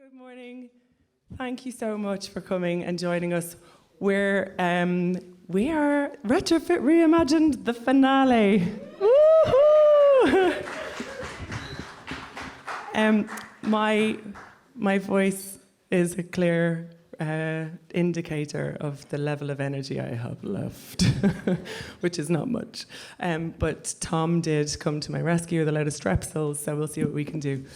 Good morning. Thank you so much for coming and joining us. We are Retrofit Reimagined, the finale. Woohoo! My voice is a clear indicator of the level of energy I have left, which is not much. But Tom did come to my rescue with a load of strepsils, so we'll see what we can do.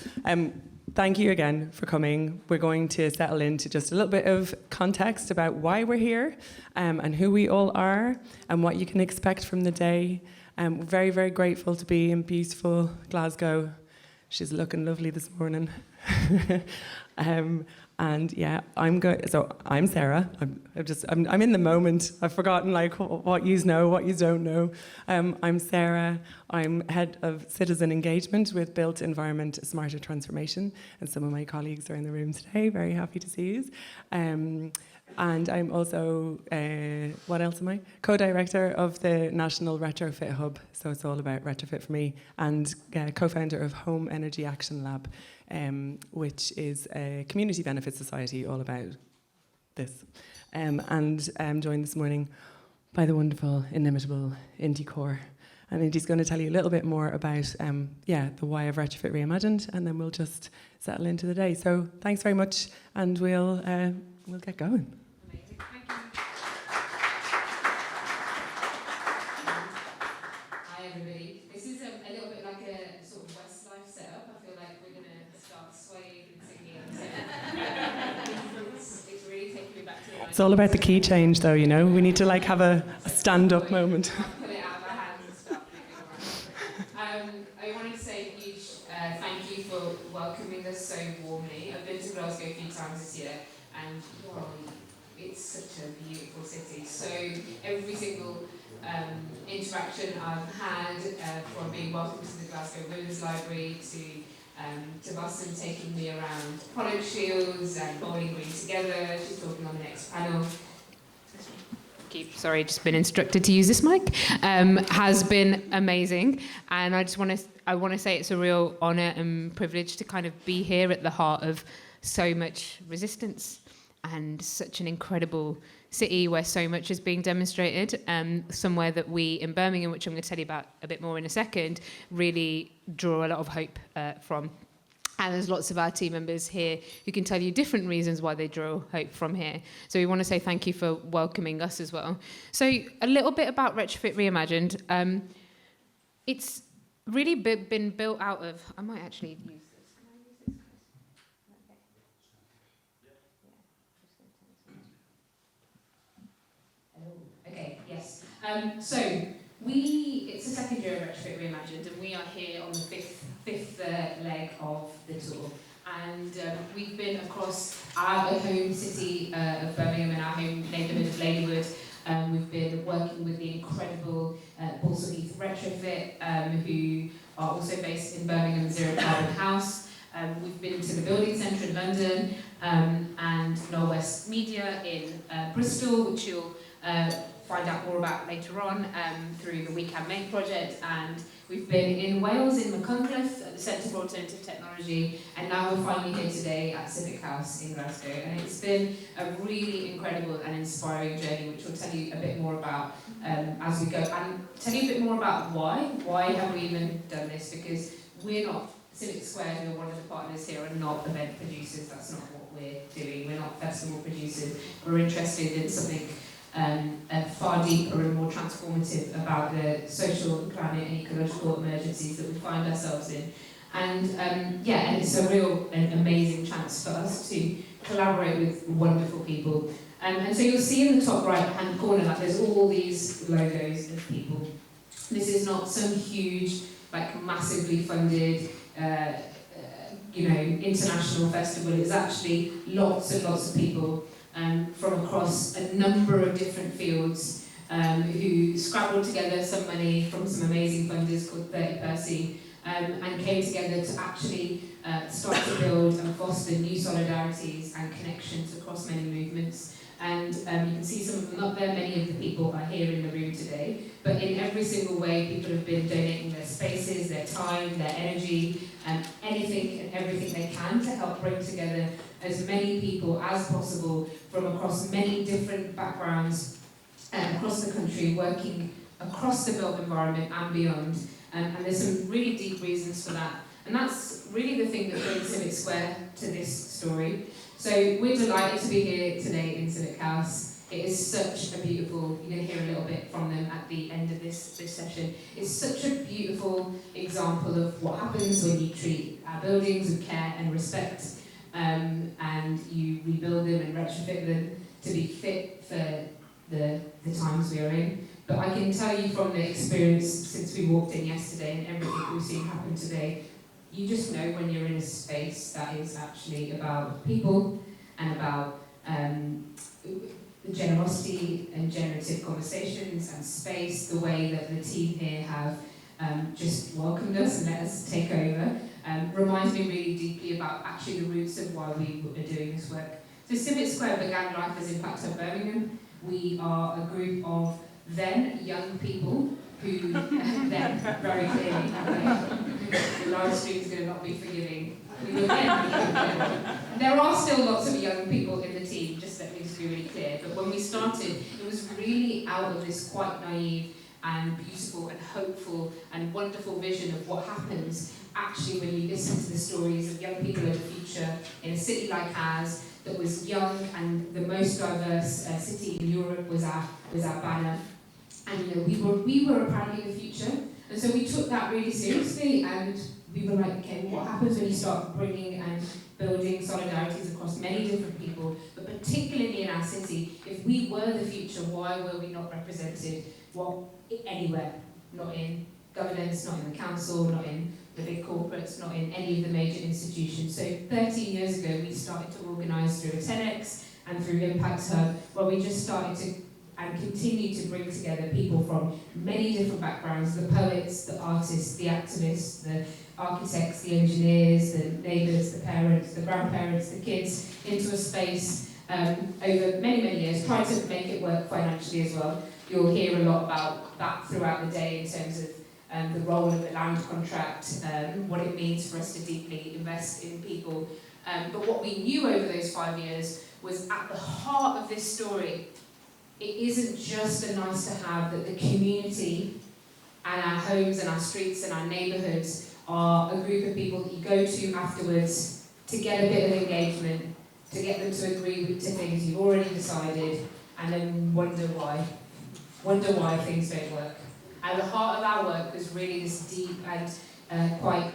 Thank you again for coming. We're going to settle into just a little bit of context about why we're here and who we all are and what you can expect from the day. We're very, very grateful to be in beautiful Glasgow. She's looking lovely this morning. And yeah, I'm good. So I'm Sara. I'm in the moment. I've forgotten like what you know, what you don't know. I'm Sara. I'm head of citizen engagement with Built Environment Smarter Transformation, and some of my colleagues are in the room today. Very happy to see you. And I'm also, what else am I? Co-director of the National Retrofit Hub. So it's all about retrofit for me, and co-founder of Home Energy Action Lab, which is a community benefit society all about this. And I'm joined this morning by the wonderful, inimitable Kaur. And Indy's going to tell you a little bit more about the why of Retrofit Reimagined, and then we'll just settle into the day. So thanks very much, and we'll get going. Amazing, thank you. Hi everybody. This is a little bit like a sort of Westlife setup. I feel like we're going to start swaying and singing. It's really taking me back to the 90s. It's all about the key change, though, you know. We need to like have a stand-up moment. Pull it out of our hands and start moving around. I wanted to say a huge thank you for welcoming us so warmly. I've been to Glasgow a few times this year, and it's such a beautiful city. So every single interaction I've had, from being welcomed to the Glasgow Women's Library to Boston taking me around product shields and Bowling Green Together, she's talking on the next panel. Sorry, just been instructed to use this mic. Has been amazing, and I want to say it's a real honour and privilege to kind of be here at the heart of so much resistance and such an incredible city where so much is being demonstrated. Somewhere that we in Birmingham, which I'm going to tell you about a bit more in a second, really draw a lot of hope from. And there's lots of our team members here who can tell you different reasons why they draw hope from here. So we want to say thank you for welcoming us as well. So a little bit about Retrofit Reimagined. It's really been built out of... I might actually use this. Can I use this? Okay, yes. It's the second year of Retrofit Reimagined, and we are here on the fifth leg of the tour. And we've been across our home city of Birmingham and our home neighbourhood of Ladywood. We've been working with the incredible Balsall Heath Retrofit, who are also based in Birmingham, Zero Carbon House. We've been to the Building Centre in London, and Northwest Media in Bristol, which you'll find out more about later on through the We Can Make project. And we've been in Wales, in Machynlleth, at the Centre for Alternative Technology, and now we're finally here today at Civic House in Glasgow. And it's been a really incredible and inspiring journey, which we'll tell you a bit more about as we go. And tell you a bit more about why. Why have we even done this? Because we're not, Civic Square, who are one of the partners here, are not event producers. That's not what we're doing. We're not festival producers. We're interested in something far deeper and more transformative about the social, climate and ecological emergencies that we find ourselves in. And and it's a real and amazing chance for us to collaborate with wonderful people. And so you'll see in the top right hand corner that there's all these logos of people. This is not some huge, like massively funded international festival. It's actually lots and lots of people from across a number of different fields who scrabbled together some money from some amazing funders called 30 Percy and came together to actually start to build and foster new solidarities and connections across many movements. And you can see some of them up there. Many of the people are here in the room today. But in every single way, people have been donating their spaces, their time, their energy, anything and everything they can to help bring together as many people as possible from across many different backgrounds across the country, working across the built environment and beyond. And there's some really deep reasons for that. And that's really the thing that brings Civic Square to this story. So we're delighted to be here today in Civic House. It is such a beautiful, you're going to hear a little bit from them at the end of this session. It's such a beautiful example of what happens when you treat our buildings with care and respect, and you rebuild them and retrofit them to be fit for the times we are in. But I can tell you from the experience since we walked in yesterday and everything that we've seen happen today, you just know when you're in a space that is actually about people and about generosity and generative conversations and space, the way that the team here have just welcomed us and let us take over, reminds me really deeply about actually the roots of why we are doing this work. So Civic Square began life as Impact Hub Birmingham. We are a group of then young people who, then, very clearly, the live stream is going to not be forgiving. We were then, there are still lots of young people in the team, just let me just be really clear, but when we started, it was really out of this quite naive and beautiful and hopeful and wonderful vision of what happens actually when you listen to the stories of young people in the future in a city like ours that was young and the most diverse city in Europe was our banner. And you know, we were apparently the future, and so we took that really seriously, and we were like, okay, what happens when you start bringing and building solidarities across many different people, but particularly in our city? If we were the future, why were we not represented? Well, anywhere, not in governance, not in the council, not in the big corporates, not in any of the major institutions. So 13 years ago, we started to organise through a TEDx and through Impact Hub, where we just started to and continue to bring together people from many different backgrounds, the poets, the artists, the activists, the architects, the engineers, the neighbours, the parents, the grandparents, the kids, into a space over many, many years, trying to make it work financially as well. You'll hear a lot about that throughout the day in terms of the role of a land contract, what it means for us to deeply invest in people. But what we knew over those 5 years was at the heart of this story, it isn't just a nice to have that the community and our homes and our streets and our neighbourhoods are a group of people that you go to afterwards to get a bit of engagement, to get them to agree to things you've already decided, and then wonder why things don't work. At the heart of our work was really this deep and quite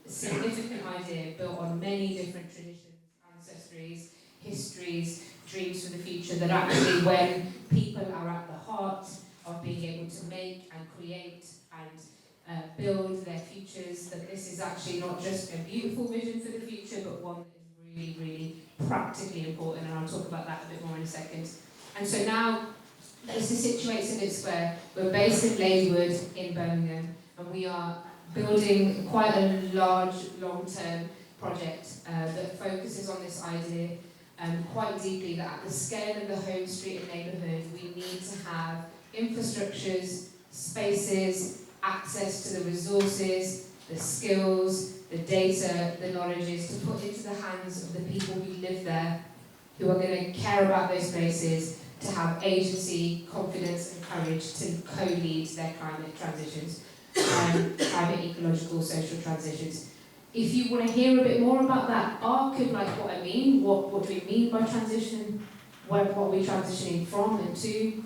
significant idea built on many different traditions, ancestries, histories, dreams for the future, that actually when people are at the heart of being able to make and create and build their futures, that this is actually not just a beautiful vision for the future, but one that is really, really practically important, and I'll talk about that a bit more in a second. And so now, that's the situation Civic Square. We're based in Ladywood in Birmingham, and we are building quite a large, long-term project that focuses on this idea quite deeply, that at the scale of the home, street and neighbourhood, we need to have infrastructures, spaces, access to the resources, the skills, the data, the knowledges to put into the hands of the people who live there, who are going to care about those places, to have agency, confidence and courage to co-lead their climate transitions, climate, ecological, social transitions. If you want to hear a bit more about that arc of like what I mean, what do we mean by transition, what are we transitioning from and to,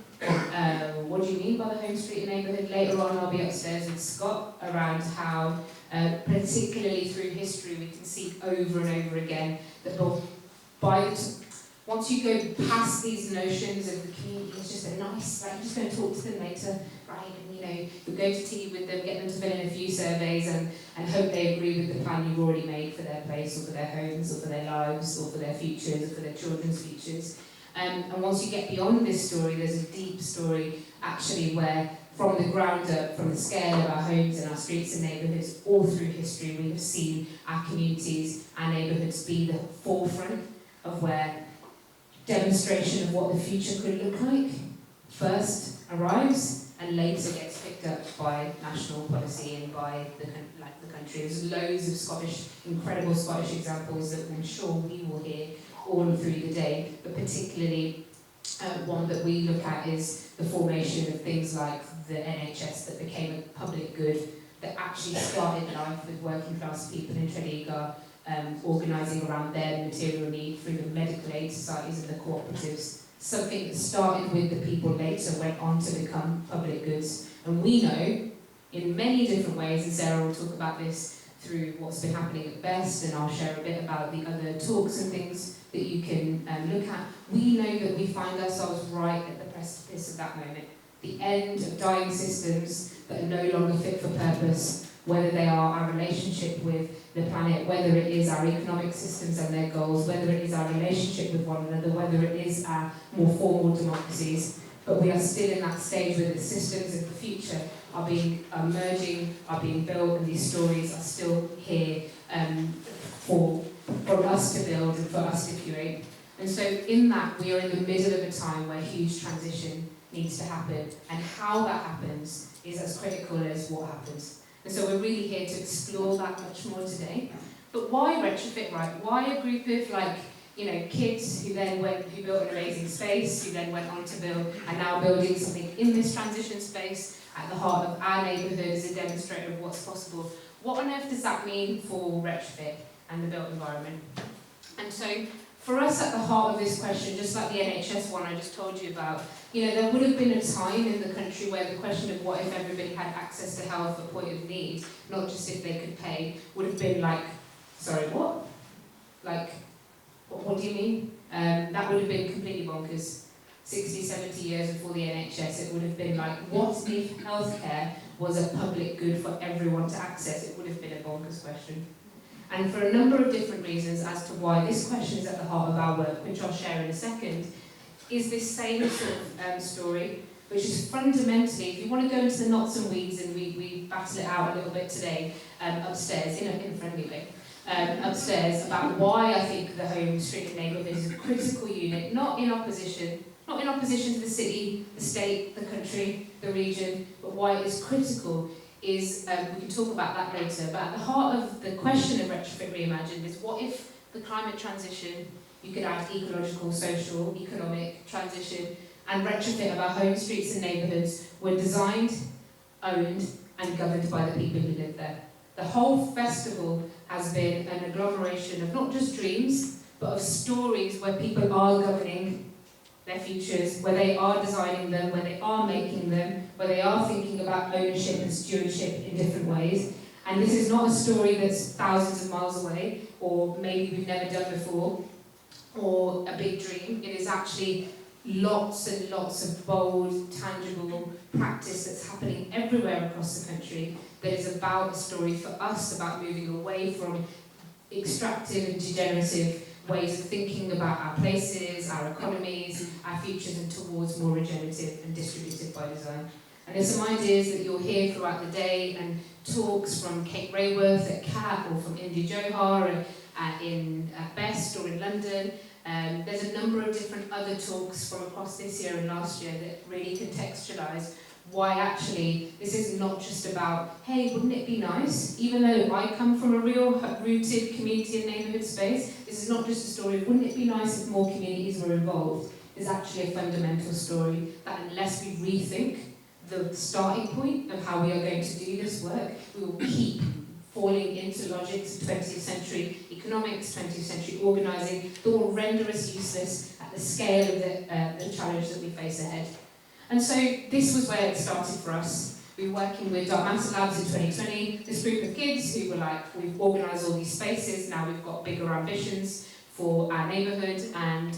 what do you mean by the home, street and neighbourhood, later on I'll be upstairs with Scott around how, particularly through history, we can see over and over again that once you go past these notions of the community, it's just a nice, like, you're just going to talk to them later, right? And you know, you'll go to tea with them, get them to fill in a few surveys and hope they agree with the plan you've already made for their place or for their homes or for their lives or for their futures or for their children's futures. And once you get beyond this story, there's a deep story actually where from the ground up, from the scale of our homes and our streets and neighbourhoods, all through history, we have seen our communities, our neighbourhoods be the forefront of where demonstration of what the future could look like first arrives and later gets picked up by national policy and by the country. There's loads of incredible Scottish examples that I'm sure we will hear all through the day, but particularly one that we look at is the formation of things like the NHS that became a public good, that actually started life with working class people in Tredegar, organising around their material need through the medical aid societies and the cooperatives. Something that started with the people later went on to become public goods. And we know, in many different ways, and Sarah will talk about this through what's been happening at Best, and I'll share a bit about the other talks and things that you can look at. We know that we find ourselves right at the precipice of that moment. The end of dying systems that are no longer fit for purpose, whether they are our relationship with the planet, whether it is our economic systems and their goals, whether it is our relationship with one another, whether it is our more formal democracies. But we are still in that stage where the systems of the future are emerging, are being built, and these stories are still here for us to build and for us to curate. And so in that, we are in the middle of a time where huge transition needs to happen, and how that happens is as critical as what happens. And so we're really here to explore that much more today. But why Retrofit, right? Why a group of kids who built an amazing space, who then went on to build, and now building something in this transition space at the heart of our neighbourhood as a demonstrator of what's possible. What on earth does that mean for Retrofit and the built environment? And so for us at the heart of this question, just like the NHS one I just told you about, there would have been a time in the country where the question of what if everybody had access to health at point of need, not just if they could pay, would have been like, sorry, what? Like, what do you mean? That would have been completely bonkers. 60, 70 years before the NHS, it would have been like, what if healthcare was a public good for everyone to access? It would have been a bonkers question. And for a number of different reasons as to why this question is at the heart of our work, which I'll share in a second, is this same sort of story, which is fundamentally, if you want to go into the knots and weeds, and we battle it out a little bit today, upstairs, in a friendly way, upstairs, about why I think the home, street and neighbourhood is a critical unit, not in opposition to the city, the state, the country, the region, but why it is critical is, we can talk about that later, but at the heart of the question of Retrofit Reimagined is what if the climate transition, you could add ecological, social, economic transition, and retrofit of our homes, streets and neighbourhoods were designed, owned and governed by the people who live there. The whole festival has been an agglomeration of not just dreams, but of stories where people are governing their futures, where they are designing them, where they are making them, where they are thinking about ownership and stewardship in different ways. And this is not a story that's thousands of miles away, or maybe we've never done before, or a big dream. It is actually lots and lots of bold, tangible practice that's happening everywhere across the country that is about a story for us, about moving away from extractive and degenerative ways of thinking about our places, our economies, our futures, and towards more regenerative and distributed by design. And there's some ideas that you'll hear throughout the day, and talks from Kate Rayworth at CAT, or from Indy Johar at Best, or in London. There's a number of different other talks from across this year and last year that really contextualise why actually this is not just about, hey, wouldn't it be nice? Even though I come from a real rooted community and neighbourhood space, this is not just a story of wouldn't it be nice if more communities were involved. It's actually a fundamental story that unless we rethink the starting point of how we are going to do this work, we will keep falling into logics of 20th century economics, 20th century organising that will render us useless at the scale of the challenge that we face ahead. And so this was where it started for us. We were working with Dark Matter Labs in 2020, this group of kids who were like, we've organised all these spaces, now we've got bigger ambitions for our neighbourhood, and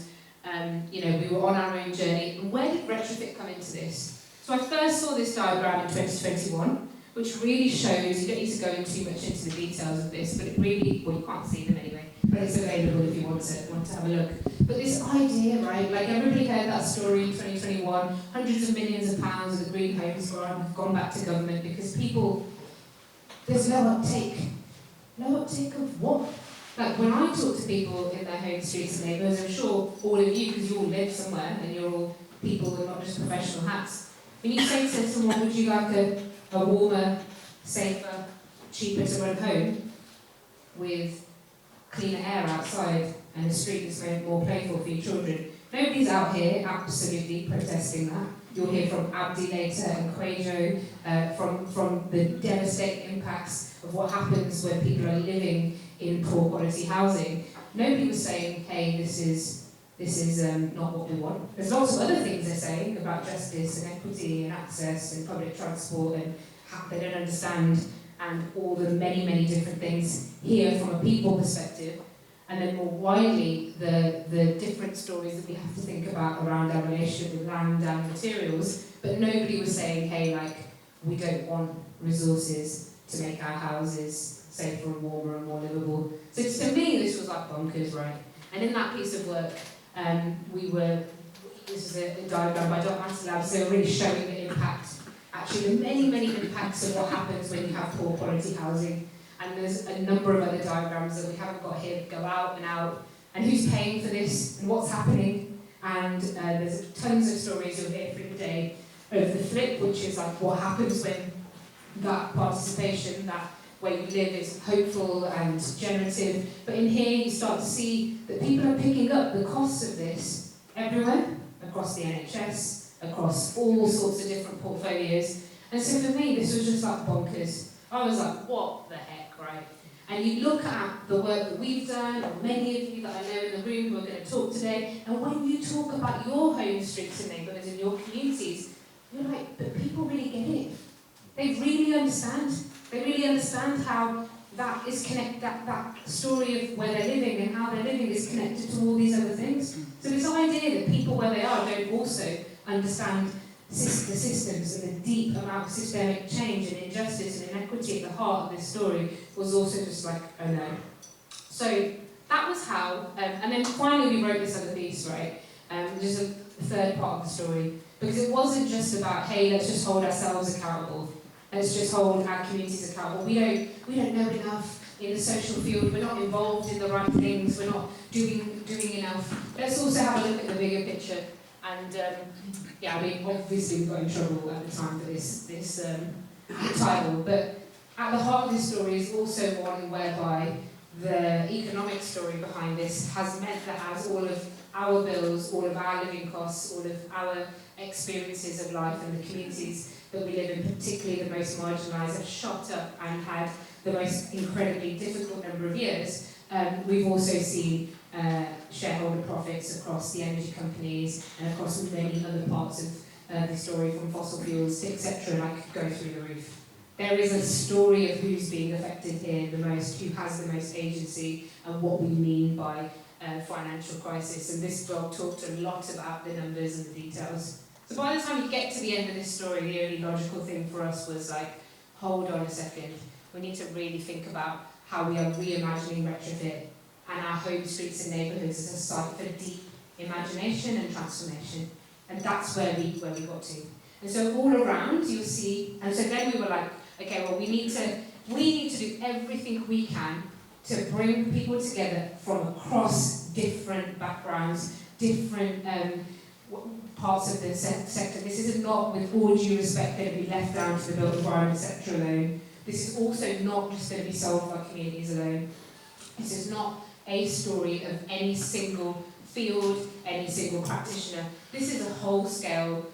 we were on our own journey. And where did Retrofit come into this? So I first saw this diagram in 2021, which really shows, you don't need to go too much into the details of this, but it really, well, you can't see them anyway, but it's available if you want to have a look. But this idea, right, like everybody heard that story in 2021, hundreds of millions of pounds of the green homes have gone back to government because people, there's no uptake. No uptake of what? Like when I talk to people in their home streets and neighbourhoods, I'm sure all of you, because you all live somewhere and you're all people with not just professional hats, When you say to someone, would you like a warmer, safer, cheaper to run home with cleaner air outside and a street that's made more playful for your children? Nobody's out here absolutely protesting that. You'll hear from Abdi later and Quajo, from the devastating impacts of what happens when people are living in poor quality housing. Nobody was saying, hey, this is not what we want. There's lots of other things they're saying about justice and equity and access and public transport and how they don't understand, and all the many, many different things here from a people perspective. And then more widely, the different stories that we have to think about around our relationship with land and materials. But nobody was saying, hey, like, we don't want resources to make our houses safer and warmer and more livable. So to me, this was like bonkers, right? And in that piece of work, this is a diagram by Dr. Antilab, so really showing the impact, actually the many, many impacts of what happens when you have poor quality housing. And there's a number of other diagrams that we haven't got here that go out, and who's paying for this, and what's happening. And there's tons of stories you'll hear through the day of the flip, which is like what happens when that participation, that way you live is hopeful and generative. But in here you start to see that people are picking up the costs of this everywhere, across the NHS, across all sorts of different portfolios. And so for me, this was just like bonkers. I was like, what the heck, right? And you look at the work that we've done, or many of you that I know in the room who are going to talk today, and when you talk about your home streets and neighbourhoods and your communities, you're like, but people really get it. They really understand. They really understand how that is connected, that story of where they're living and how they're living is connected to all these other things. So this idea that people where they are don't also understand the systems and the deep amount of systemic change and injustice and inequity at the heart of this story was also just like, oh no. So that was how, and then finally we wrote this other piece, right? Just a third part of the story, because it wasn't just about, hey, let's just hold ourselves accountable. Let's just hold our communities accountable. We don't know enough in the social field. We're not involved in the right things. We're not doing enough. Let's also have a look at the bigger picture. And yeah, I mean, obviously we got in trouble at the time for this title. But at the heart of this story is also one whereby the economic story behind this has meant that as all of our bills, all of our living costs, all of our experiences of life and the communities that we live in, particularly the most marginalised, have shot up and had the most incredibly difficult number of years. We've also seen shareholder profits across the energy companies and across many other parts of the story, from fossil fuels, etc., like go through the roof. There is a story of who's being affected here the most, who has the most agency, and what we mean by financial crisis. And this blog talked a lot about the numbers and the details. So by the time you get to the end of this story, the only logical thing for us was like, hold on a second. We need to really think about how we are reimagining retrofit and our home streets and neighbourhoods as a site for deep imagination and transformation. And that's where we got to. And so all around you'll see, and so then we were like, okay, well we need to do everything we can to bring people together from across different backgrounds, different parts of the sector. This is not, with all due respect, going to be left down to the built environment sector alone. This is also not just going to be solved by communities alone. This is not a story of any single field, any single practitioner. This is a whole-scale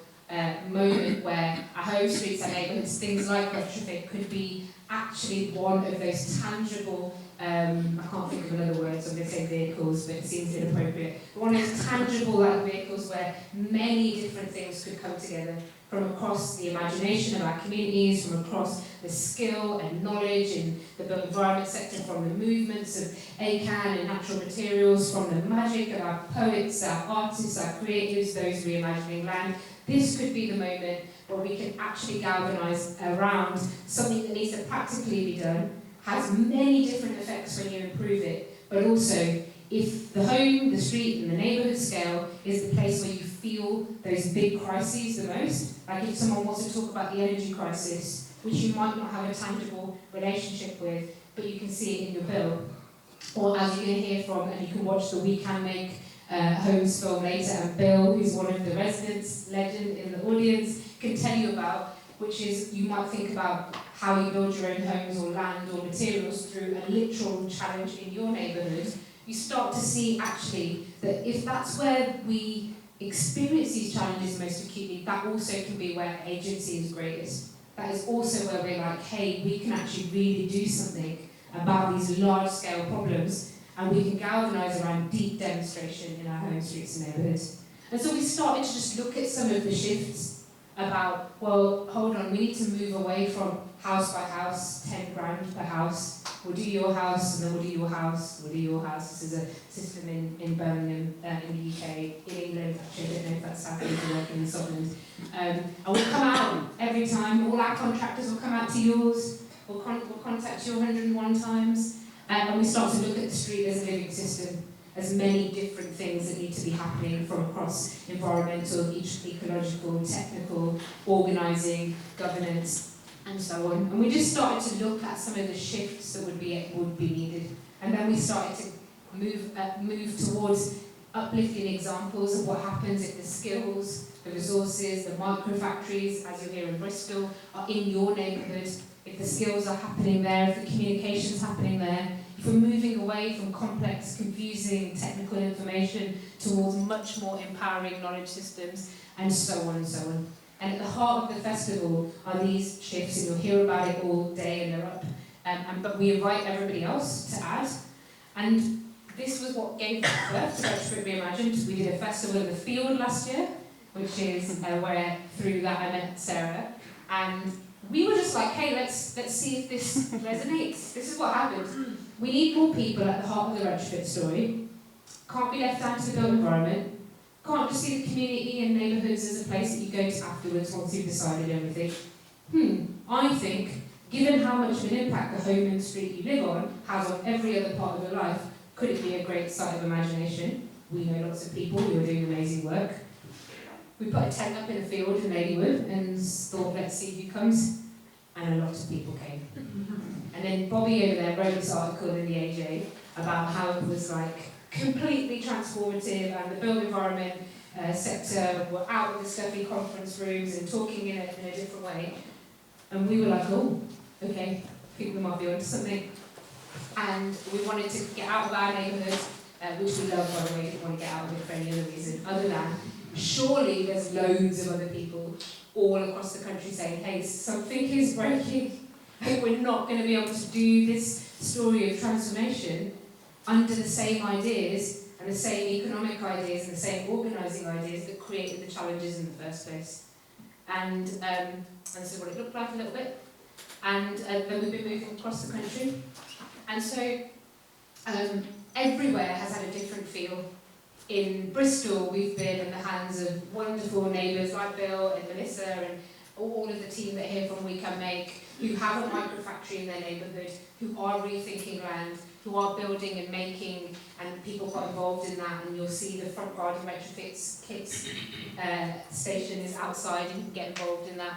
moment where our home streets, our neighbourhoods, things like retrofit could be actually one of those tangible, I can't think of another word, so I'm going to say vehicles, but it seems inappropriate, but one of those tangible vehicles where many different things could come together from across the imagination of our communities, from across the skill and knowledge in the built environment sector, from the movements of ACAN and natural materials, from the magic of our poets, our artists, our creatives, those reimagining land. This could be the moment where we can actually galvanise around something that needs to practically be done, has many different effects when you improve it, but also if the home, the street and the neighbourhood scale is the place where you feel those big crises the most, like if someone wants to talk about the energy crisis, which you might not have a tangible relationship with, but you can see it in your bill, or as you're going to hear from, and you can watch the We Can Make homes film later, and Bill, who's one of the residents, legend in the audience, can tell you about, which is you might think about how you build your own homes or land or materials through a literal challenge in your neighbourhood. You start to see actually that if that's where we experience these challenges most acutely, that also can be where agency is greatest. That is also where we're like, hey, we can actually really do something about these large-scale problems, and we can galvanise around deep demonstration in our home streets and neighbourhoods. And so we started to just look at some of the shifts about, well, hold on, we need to move away from house by house, 10 grand per house. We'll do your house, and then we'll do your house, we'll do your house. This is a system in Birmingham, in the UK, in England, actually, I don't know if that's how things are working in Scotland. And we'll come out every time, all our contractors will come out to yours, we'll contact you 101 times, and we start to look at the street as a living system, as many different things that need to be happening from across environmental, ecological, technical, organising, governance, and so on. And we just started to look at some of the shifts that would be needed. And then we started to move towards uplifting examples of what happens if the skills, the resources, the micro-factories, as you're here in Bristol, are in your neighbourhood, if the skills are happening there, if the communication's happening there, if we're moving away from complex, confusing technical information towards much more empowering knowledge systems, and so on and so on. And at the heart of the festival are these shifts, and you'll hear about it all day, and they're up. But we invite everybody else to add. And this was what gave birth to Retrofit Reimagined. We did a festival in the field last year, which is where through that I met Sara. And we were just like, hey, let's see if this resonates. This is what happened. We need more people at the heart of the Retrofit story. Can't be left down to the built environment. Can't just see the community and neighbourhoods as a place that you go to afterwards once you've decided everything. I think, given how much of an impact the home and street you live on has on every other part of your life, could it be a great site of imagination? We know lots of people who are doing amazing work. We put a tent up in a field in Ladywood and thought, let's see who comes. And a lot of people came. And then Bobby over there wrote this article in the AJ about how it was like completely transformative, and the built environment sector were out of the stuffy conference rooms and talking in a different way. And we were like, oh, okay, I think we might be onto something. And we wanted to get out of our neighbourhood, which we love, by the way, didn't want to get out of it for any other reason, other than surely there's loads of other people all across the country saying, hey, something is breaking. We're not going to be able to do this story of transformation under the same ideas and the same economic ideas and the same organising ideas that created the challenges in the first place. And this is what it looked like a little bit. And then we've been moving across the country. And so everywhere has had a different feel. In Bristol, we've been in the hands of wonderful neighbours like Bill and Melissa and all of the team that are here from We Can Make, who have a microfactory in their neighbourhood, who are rethinking land, who are building and making, and people got involved in that. And you'll see the front garden retrofits kits station is outside, and you can get involved in that.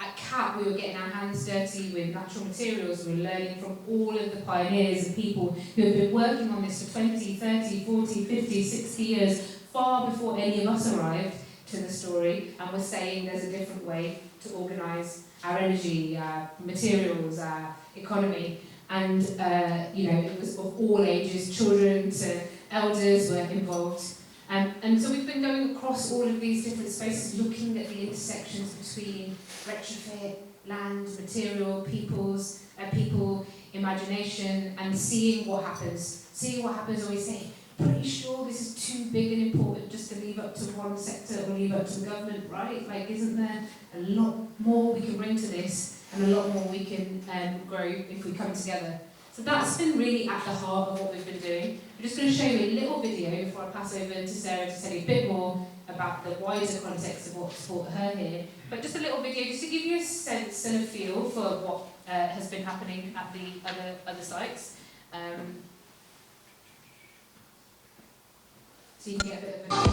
At CAP, we were getting our hands dirty with natural materials. We were learning from all of the pioneers and people who have been working on this for 20, 30, 40, 50, 60 years, far before any of us arrived to the story, and we're saying there's a different way to organise our energy, our materials, our economy. And it was of all ages, children to elders were involved. And so we've been going across all of these different spaces, looking at the intersections between retrofit, land, material, people, imagination, and seeing what happens. Seeing what happens when we say, pretty sure this is too big and important just to leave up to one sector or leave up to the government, right? Like, isn't there a lot more we can bring to this, and a lot more we can grow if we come together? So that's been really at the heart of what we've been doing. I'm just going to show you a little video before I pass over to Sara to tell you a bit more about the wider context of what's brought her here. But just a little video just to give you a sense and a feel for what has been happening at the other sites. So you can get a bit of a...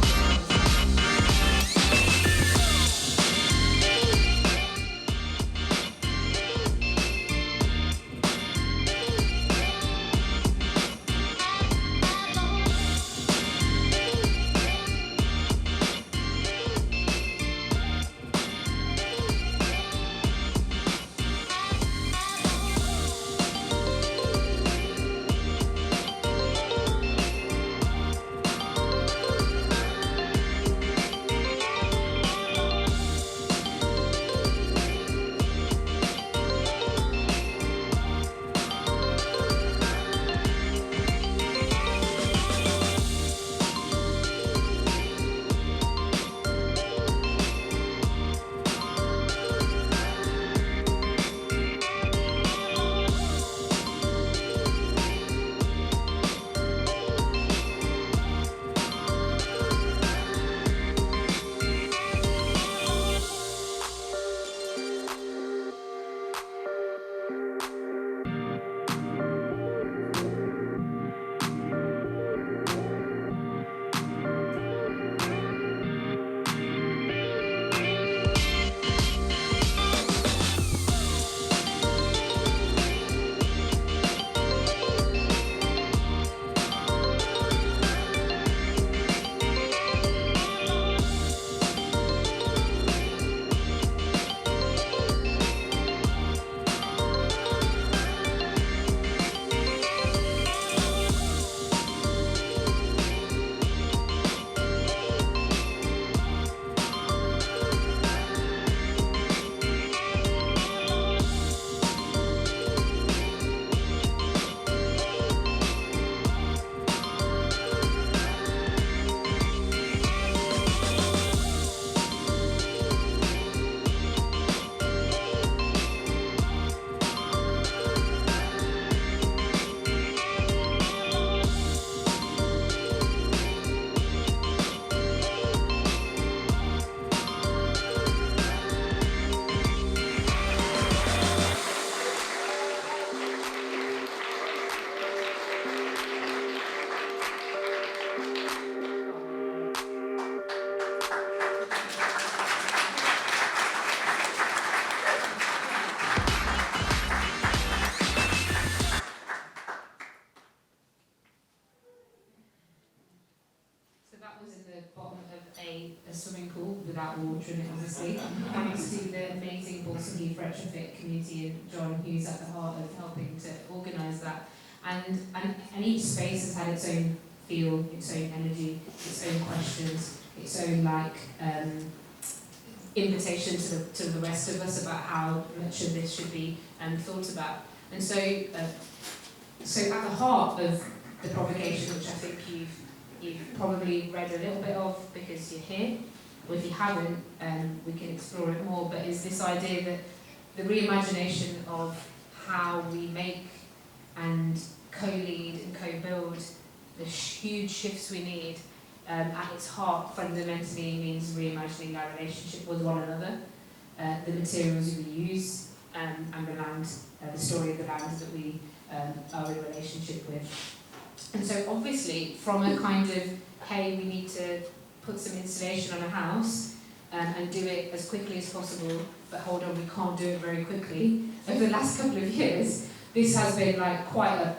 bottom of a swimming pool without water in it, obviously, thanks to the amazing Balsam Heath Retrofit community and John, who's at the heart of helping to organise that. And each space has had its own feel, its own energy, its own questions, its own invitation to the rest of us about how much of this should be thought about. And so at the heart of the provocation, which I think you've probably read a little bit of because you're here, or if you haven't, we can explore it more, but is this idea that the reimagination of how we make and co-lead and co-build the huge shifts we need, at its heart fundamentally means reimagining our relationship with one another, the materials we use, and the land, the story of the land that we are in relationship with. And so obviously from a kind of, hey, we need to put some insulation on a house and do it as quickly as possible, but hold on, we can't do it very quickly. Over the last couple of years, this has been like quite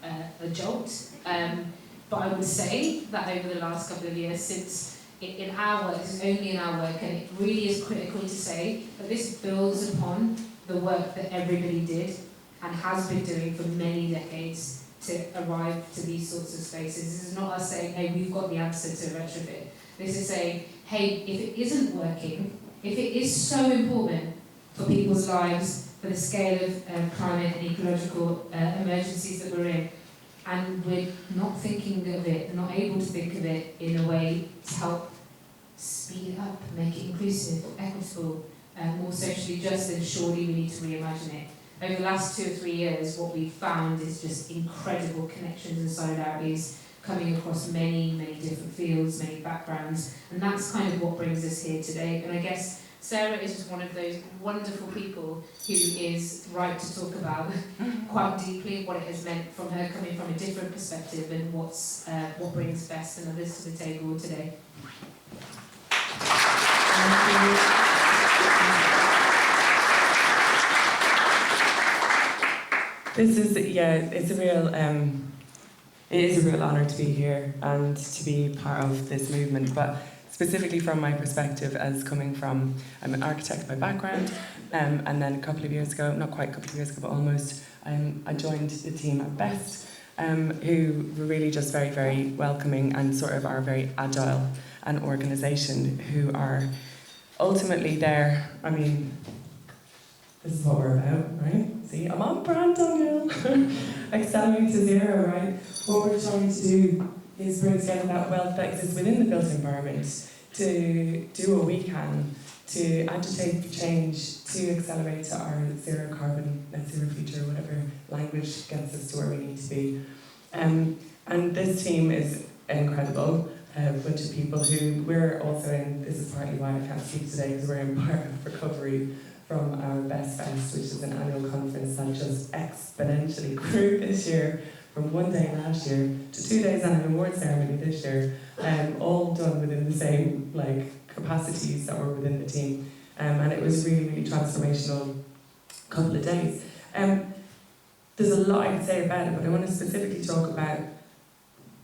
a jolt. But I would say that over the last couple of years, since in our work, this is only in our work, and it really is critical to say that this builds upon the work that everybody did and has been doing for many decades to arrive to these sorts of spaces. This is not us saying, hey, we've got the answer to retrofit. This is saying, hey, if it isn't working, if it is so important for people's lives, for the scale of climate and ecological emergencies that we're in, and we're not thinking of it, not able to think of it in a way to help speed it up, make it inclusive, equitable, more socially just, then surely we need to reimagine it. Over the last 2 or 3 years, what we've found is just incredible connections and solidarities coming across many, many different fields, many backgrounds, and that's kind of what brings us here today. And I guess Sara is just one of those wonderful people who is right to talk about quite deeply what it has meant from her coming from a different perspective and what brings Best and others to the table today. This is, it's a real, it is a real honour to be here and to be part of this movement, but specifically from my perspective as coming from, I'm an architect by background, and then a couple of years ago, not quite a couple of years ago, but almost, I joined the team at Best, who were really just very, very welcoming and sort of are very agile an organisation who are ultimately there. I mean, this is what we're about, right? See, I'm on brand, Daniel. Accelerate to zero, right? What we're trying to do is bring together that wealth that exists within the built environment to do what we can to agitate for change, to accelerate to our zero carbon, net zero future, whatever language gets us to where we need to be. And this team is incredible. A bunch of people who we're also in, this is partly why I can't speak today, because we're in part of recovery from our Best Fest, which is an annual conference that just exponentially grew this year, from 1 day last year to 2 days and an award ceremony this year, all done within the same capacities that were within the team. And it was really, really transformational couple of days. There's a lot I could say about it, but I want to specifically talk about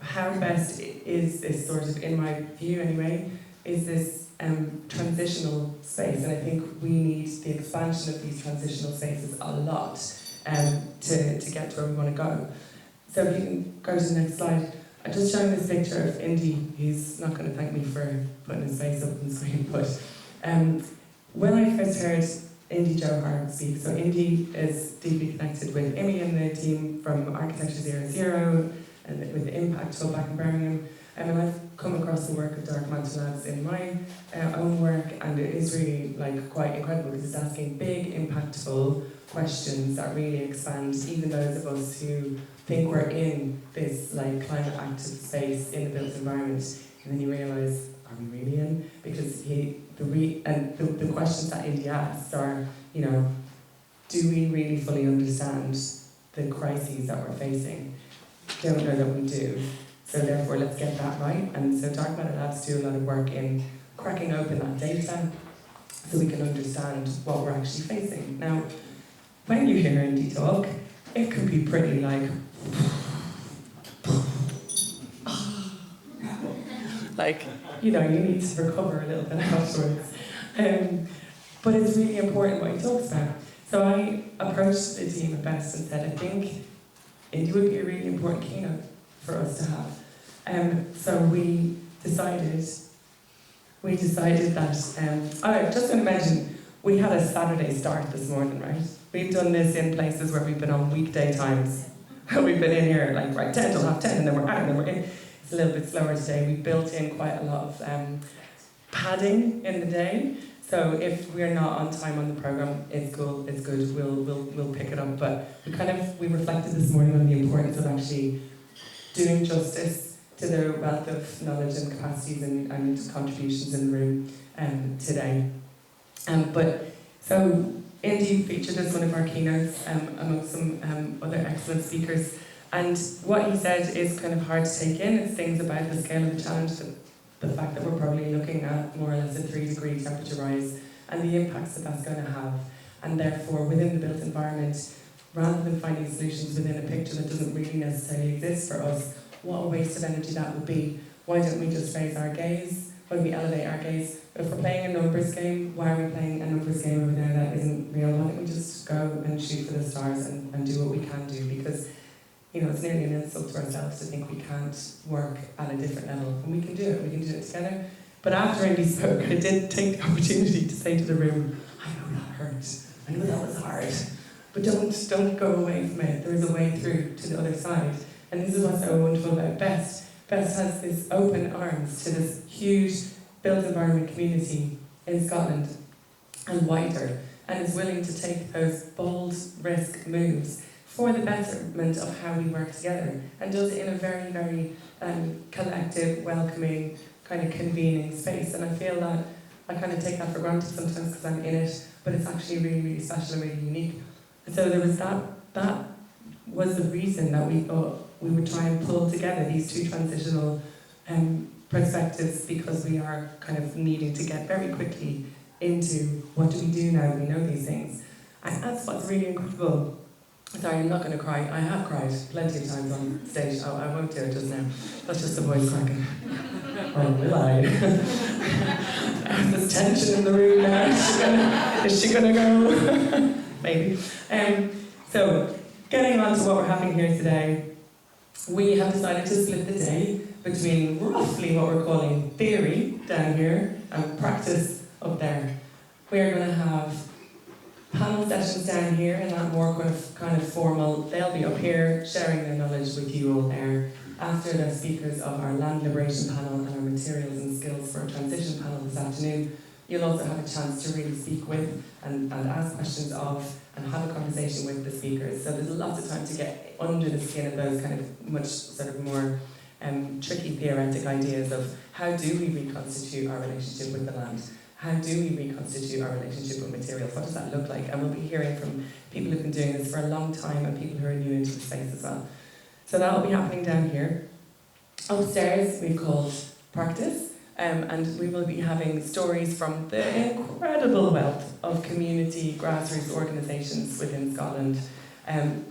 how Best is this sort of, in my view anyway, is this transitional space, and I think we need the expansion of these transitional spaces a lot to get to where we want to go. So if you can go to the next slide. I'm just showing this picture of Indy. He's not going to thank me for putting his face up on the screen, but when I first heard Indy Johar speak, so Indy is deeply connected with Imi and the team from Architecture 00 and with the Impact Hub back in Birmingham. And I've come across the work of Dark Mantle Labs in my own work, and it is really quite incredible because it's asking big, impactful questions that really expand even those of us who think we're in this climate active space in the built environment, and then you realise, are we really in? Because the questions that Indy asks are, do we really fully understand the crises that we're facing? Don't know that we do. So therefore, let's get that right. And so Dark Matter Labs do a lot of work in cracking open that data so we can understand what we're actually facing. Now, when you hear Indy talk, it can be pretty like, you need to recover a little bit afterwards. But it's really important what he talks about. So I approached the team at Best and said, I think Indie would be a really important keynote for us to have. So we decided that, alright, just going to mention, we had a Saturday start this morning, right? We've done this in places where we've been on weekday times. We've been in here like, right, 10 till half 10, and then we're out, and then we're in. It's a little bit slower today. We built in quite a lot of padding in the day. So if we're not on time on the programme, it's cool, it's good, we'll pick it up. But we reflected this morning on the importance of actually doing justice to the wealth of knowledge and capacities and contributions in the room today. So Indy featured as one of our keynotes amongst some other excellent speakers. And what he said is kind of hard to take in. It's things about the scale of the challenge, the fact that we're probably looking at more or less a 3-degree temperature rise and the impacts that that's going to have. And therefore, within the built environment, rather than finding solutions within a picture that doesn't really necessarily exist for us, what a waste of energy that would be. Why don't we just raise our gaze? Why don't we elevate our gaze? If we're playing a numbers game, why are we playing a numbers game over there that isn't real? Why don't we just go and shoot for the stars and do what we can do? Because it's nearly an insult to ourselves to think we can't work at a different level. And we can do it together. But after Indy spoke, I did take the opportunity to say to the room, I know that hurt, I know that was hard, but don't go away from it. There is a way through to the other side. And this is what's so wonderful about Best. Best has this open arms to this huge built environment community in Scotland and wider, and is willing to take those bold risk moves for the betterment of how we work together, and does it in a very, very collective, welcoming, kind of convening space. And I feel that I kind of take that for granted sometimes because I'm in it, but it's actually really, really special and really unique. And so there was that was the reason that we thought we would try and pull together these two transitional perspectives, because we are kind of needing to get very quickly into what do we do now that we know these things. And that's what's really incredible. Sorry, I'm not going to cry. I have cried plenty of times on stage. Oh, I won't do it just now. That's just the voice cracking. Or will I? There's tension in the room now. Is she gonna go? Maybe. So, getting on to what we're having here today, we have decided to split the day between roughly what we're calling theory down here and practice up there. We're going to have panel sessions down here in that more kind of formal. They'll be up here sharing their knowledge with you all there. After the speakers of our land liberation panel and our materials and skills for a transition panel this afternoon, you'll also have a chance to really speak with and ask questions of and have a conversation with the speakers. So there's lots of time to get under the skin of those kind of much sort of more tricky theoretic ideas of how do we reconstitute our relationship with the land? How do we reconstitute our relationship with materials? What does that look like? And we'll be hearing from people who've been doing this for a long time and people who are new into the space as well. So that'll be happening down here. Upstairs, we've called Practice, and we will be having stories from the incredible wealth of community grassroots organisations within Scotland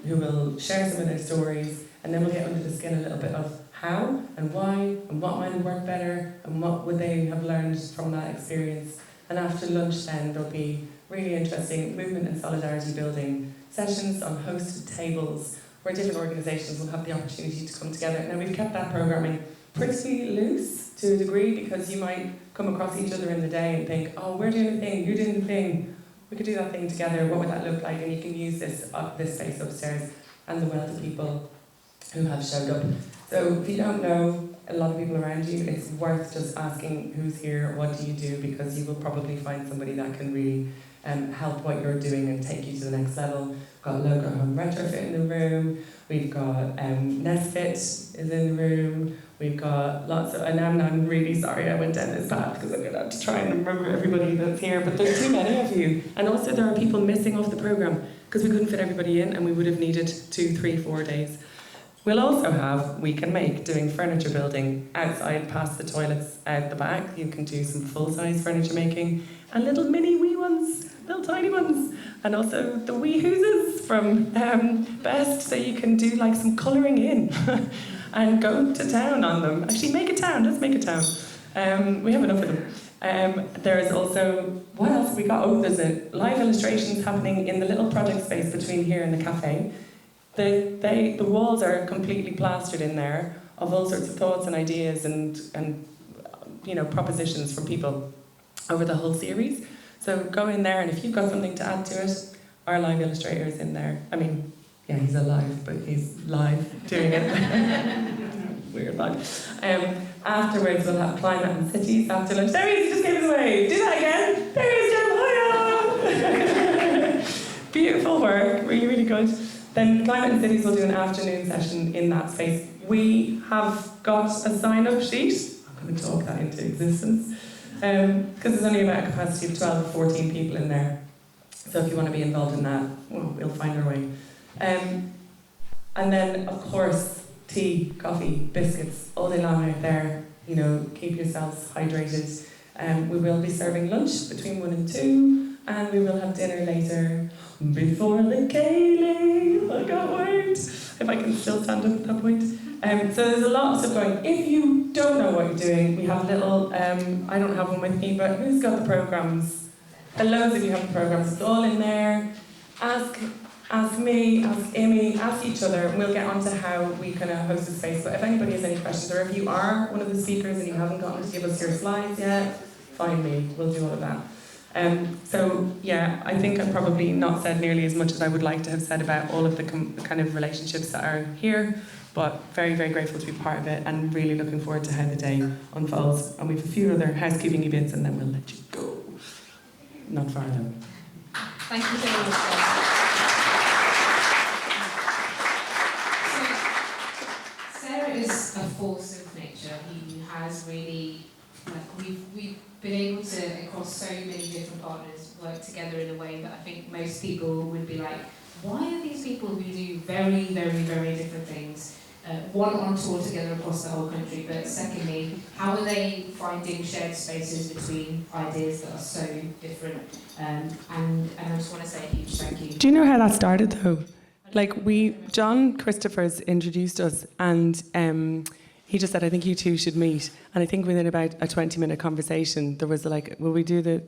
who will share some of their stories, and then we'll get under the skin a little bit of how and why and what might work better and what would they have learned from that experience. And after lunch then there'll be really interesting movement and solidarity building sessions on hosted tables where different organisations will have the opportunity to come together. Now we've kept that programming pretty loose to a degree because you might come across each other in the day and think, oh, we're doing a thing, you're doing the thing, we could do that thing together, what would that look like? And you can use this space upstairs and the wealth of people who have showed up. So if you don't know a lot of people around you, it's worth just asking who's here, what do you do, because you will probably find somebody that can really help what you're doing and take you to the next level. We've got Local Home Retrofit in the room, we've got Nestfit is in the room, we've got lots of, and I'm really sorry I went down this path because I'm going to have to try and remember everybody that's here, but there's too many of you. And also there are people missing off the programme because we couldn't fit everybody in and we would have needed 2, 3, 4 days. We'll also have We Can Make, doing furniture building outside past the toilets out the back. You can do some full-size furniture making and little mini wee ones, little tiny ones. And also the wee hooses from Best, so you can do like some colouring in and go to town on them. Actually, make a town, let's make a town. We have enough of them. There's also, what else have we got? Oh, there's a live illustrations happening in the little project space between here and the cafe. The walls are completely plastered in there of all sorts of thoughts and ideas and propositions from people over the whole series. So go in there, and if you've got something to add to it, our live illustrator is in there. I mean, yeah, he's alive, but he's live doing it. Weird vibe. Afterwards, we'll have climate and cities after lunch. There he is, he just gave us away. Do that again. There he is, Jeremiah. Beautiful work, really, really good. Then climate and cities will do an afternoon session in that space. We have got a sign-up sheet. I'm going to talk that into existence. Because there's only about a capacity of 12 or 14 people in there. So if you want to be involved in that, well, we'll find our way. And then, of course, tea, coffee, biscuits, all day long out there. Keep yourselves hydrated. We will be serving lunch between 1 and 2, and we will have dinner later before the Kaylee. I can't wait. If I can still stand up at that point. So there's a lot of stuff going. If you don't know what you're doing, we have little, I don't have one with me, but who's got the programmes? Loads of you have the programmes. It's all in there. Ask me, ask Amy, ask each other, and we'll get on to how we kind of host a space. But if anybody has any questions, or if you are one of the speakers and you haven't gotten to give us your slides yet, find me, we'll do all of that. So yeah, I think I've probably not said nearly as much as I would like to have said about all of the kind of relationships that are here, but very, very grateful to be part of it, and really looking forward to how the day unfolds. And we have a few other housekeeping bits, and then we'll let you go. Not far though. Thank you so much, Sarah. Sarah is a force of nature. He has really, we've been able to, across so many different partners, work together in a way that I think most people would be like, why are these people who do very, very, very different things, one, on tour together across the whole country, but secondly, how are they finding shared spaces between ideas that are so different? And I just want to say a huge thank you. Do you know how that started, though? John Christophers introduced us, and he just said, I think you two should meet. And I think within about a 20-minute conversation, there was will we do should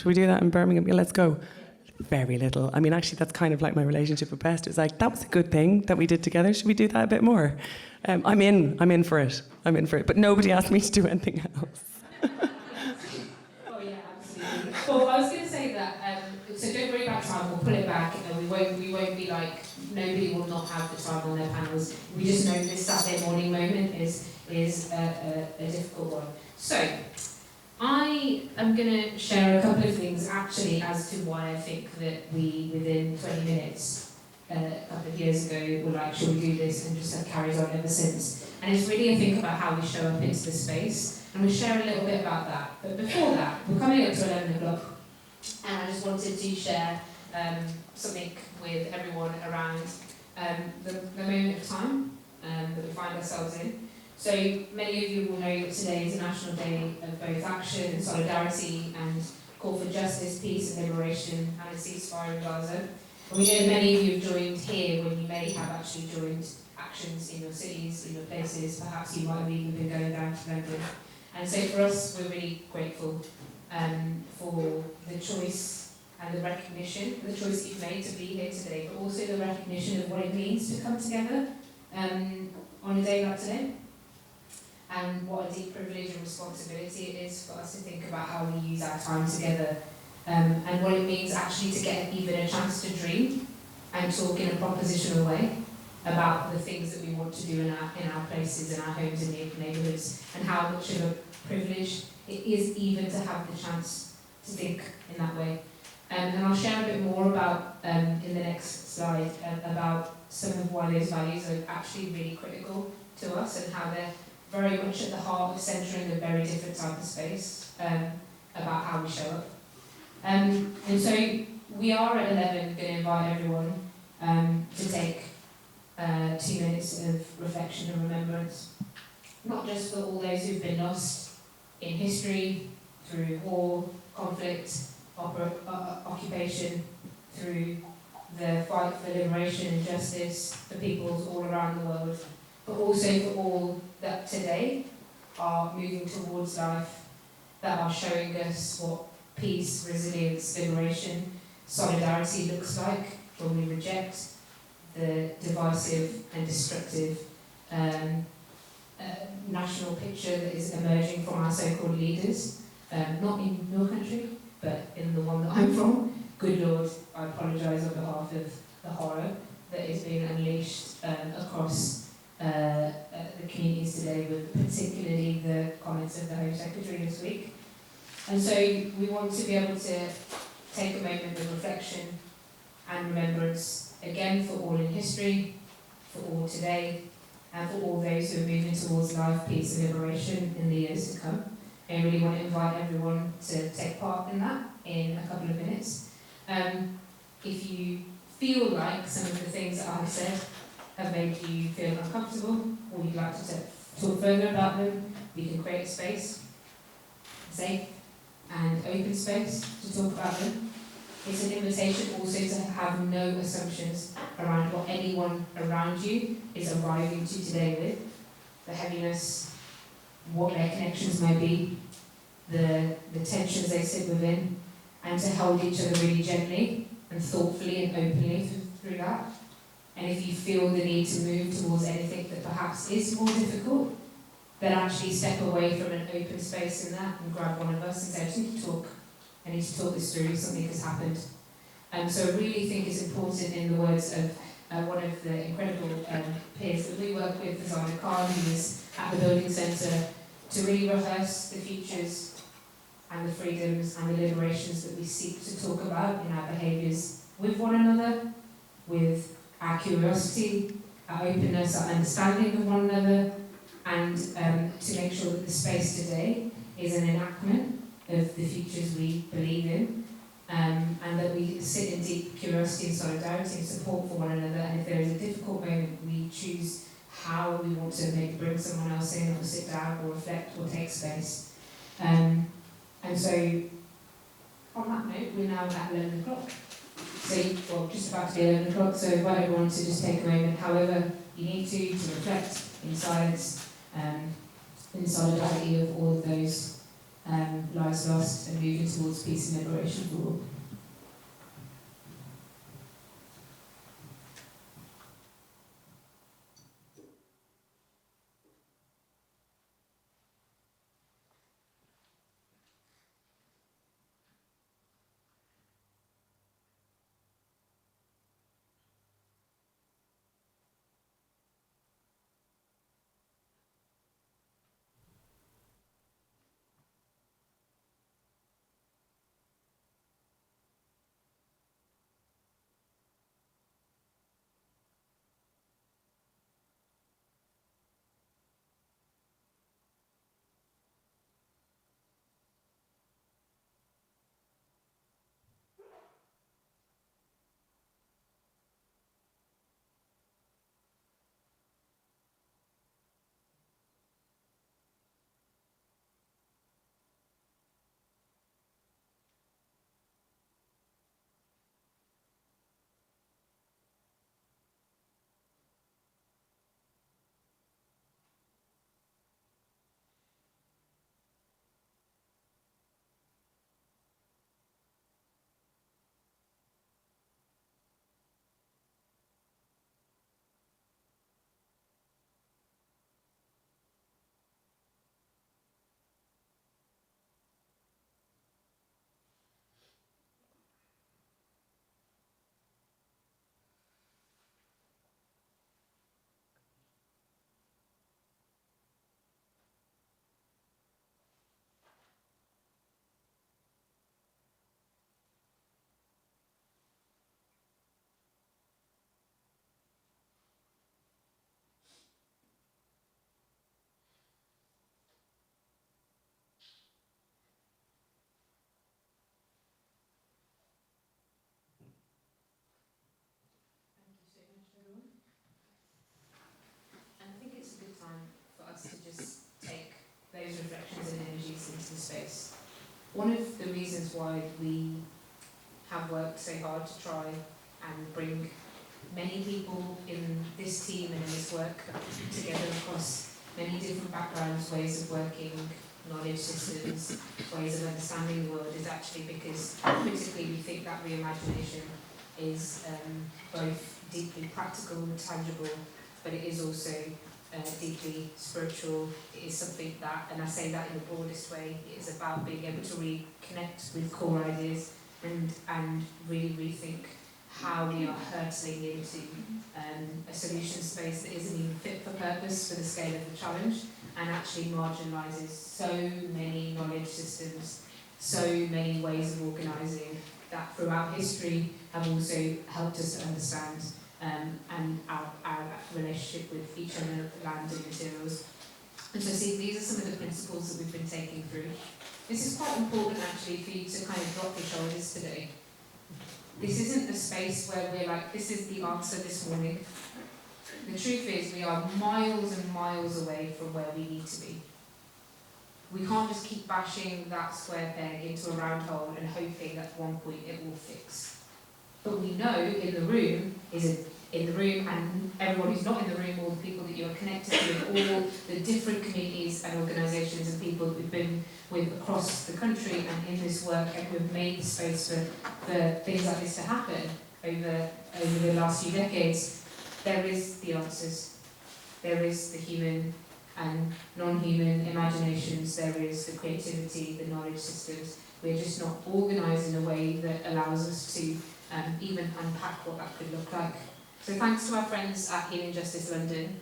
we do that in Birmingham? Yeah, let's go. Very little. I mean, actually, that's kind of like my relationship with Best. It's like, that was a good thing that we did together. Should we do that a bit more? I'm in for it. But nobody asked me to do anything else. Oh yeah, absolutely. Well, I was going to say that. So don't worry about time. We'll pull it back. We won't be like, nobody will not have the time on their panels. We just know this Saturday morning moment is a difficult one. So I am going to share a couple of things actually as to why I think that we, within 20 minutes, a couple of years ago, were like, should we do this, and just have carried on ever since. And it's really a think about how we show up into the space, and we'll share a little bit about that. But before that, we're coming up to 11 o'clock, and I just wanted to share something with everyone around the moment of time that we find ourselves in. So many of you will know that today is a National Day of both action and solidarity and call for justice, peace and liberation and a ceasefire in Gaza. And we know that many of you have joined here when you may have actually joined actions in your cities, in your places. Perhaps you might have even been going down to London. And so for us, we're really grateful for the choice and the recognition, the choice that you've made to be here today, but also the recognition of what it means to come together on a day like today. And what a deep privilege and responsibility it is for us to think about how we use our time together, and what it means actually to get even a chance to dream and talk in a propositional way about the things that we want to do in our places, in our homes, in the neighbourhoods, and how much of a privilege it is even to have the chance to think in that way. And I'll share a bit more about, in the next slide, about some of why those values are actually really critical to us and how they're very much at the heart of centering a very different type of space about how we show up. And so we are at 11 going to invite everyone to take 2 minutes of reflection and remembrance, not just for all those who've been lost in history, through war, conflict, occupation, through the fight for liberation and justice for peoples all around the world, but also for all that today are moving towards life, that are showing us what peace, resilience, liberation, solidarity looks like when we reject the divisive and destructive national picture that is emerging from our so-called leaders, not in your country, but in the one that I'm from. Good Lord, I apologise on behalf of the horror that is being unleashed across the communities today, with particularly the comments of the Home Secretary this week. And so we want to be able to take a moment of reflection and remembrance, again, for all in history, for all today, and for all those who are moving towards life, peace and liberation in the years to come. I really want to invite everyone to take part in that in a couple of minutes. If you feel like some of the things that I've said have made you feel uncomfortable, or you'd like to talk further about them, we can create a space, safe and open space to talk about them. It's an invitation also to have no assumptions around what anyone around you is arriving to today with, the heaviness, what their connections might be, the tensions they sit within, and to hold each other really gently and thoughtfully and openly through that. And if you feel the need to move towards anything that perhaps is more difficult, then actually step away from an open space in that and grab one of us and say, I just need to talk. I need to talk this through, something has happened. So I really think it's important, in the words of one of the incredible peers that we work with, Sara, who is at the Building Centre, to really rehearse the futures and the freedoms and the liberations that we seek to talk about in our behaviours with one another, with our curiosity, our openness, our understanding of one another, and to make sure that the space today is an enactment of the futures we believe in, and that we sit in deep curiosity and solidarity and support for one another. And if there is a difficult moment, we choose how we want to maybe bring someone else in, or sit down, or reflect, or take space. And so, on that note, we're now at 11 o'clock. So, well, just about to be 11 o'clock, so I invite everyone to just take a moment, however you need to reflect in silence, in solidarity of all of those lives lost and moving towards peace and liberation for all. And I think it's a good time for us to just take those reflections and energies into the space. One of the reasons why we have worked so hard to try and bring many people in this team and in this work together across many different backgrounds, ways of working, knowledge systems, ways of understanding the world, is actually because critically we think that reimagination is both deeply practical and tangible, but it is also deeply spiritual. It is something that, and I say that in the broadest way, it is about being able to reconnect with core ideas and really rethink how we are hurtling into a solution space that isn't even fit for purpose for the scale of the challenge, and actually marginalises so many knowledge systems, so many ways of organising that throughout history have also helped us to understand and our relationship with each other, land and materials. And so see, these are some of the principles that we've been taking through. This is quite important actually for you to kind of drop your shoulders today. This isn't a space where we're like, this is the answer this morning. The truth is we are miles and miles away from where we need to be. We can't just keep bashing that square peg into a round hole and hoping at one point it will fix. But we know in the room, and everyone who's not in the room, all the people that you are connected to, all the different communities and organisations and people that we've been with across the country and in this work, and who have made space for things like this to happen over the last few decades, there is the answers. There is the human and non-human imaginations, there is the creativity, the knowledge systems. We're just not organised in a way that allows us to even unpack what that could look like. So thanks to our friends at Healing Justice London,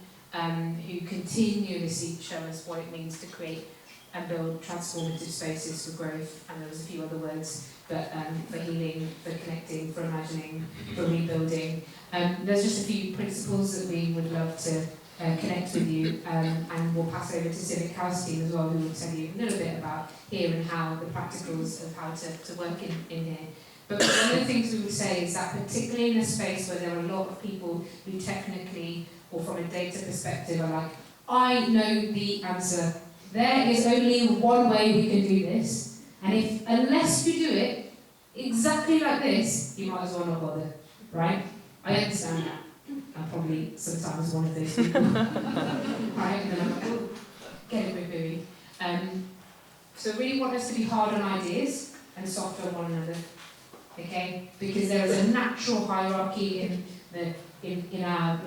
who continuously show us what it means to create and build transformative spaces for growth, and there was a few other words, but for healing, for connecting, for imagining, for rebuilding. There's just a few principles that we would love to connect with you, and we'll pass over to Civic House team as well, who will tell you a little bit about here and how, the practicals of how to work in here. But one of the things we would say is that particularly in a space where there are a lot of people who technically, or from a data perspective, are like, I know the answer. There is only one way we can do this, and unless you do it exactly like this, you might as well not bother, right? I understand that. I'm probably sometimes one of those people. Right? And then I'm like, oh, get it, boo-booey. So really want us to be hard on ideas and soft on one another. Okay? Because there is a natural hierarchy in our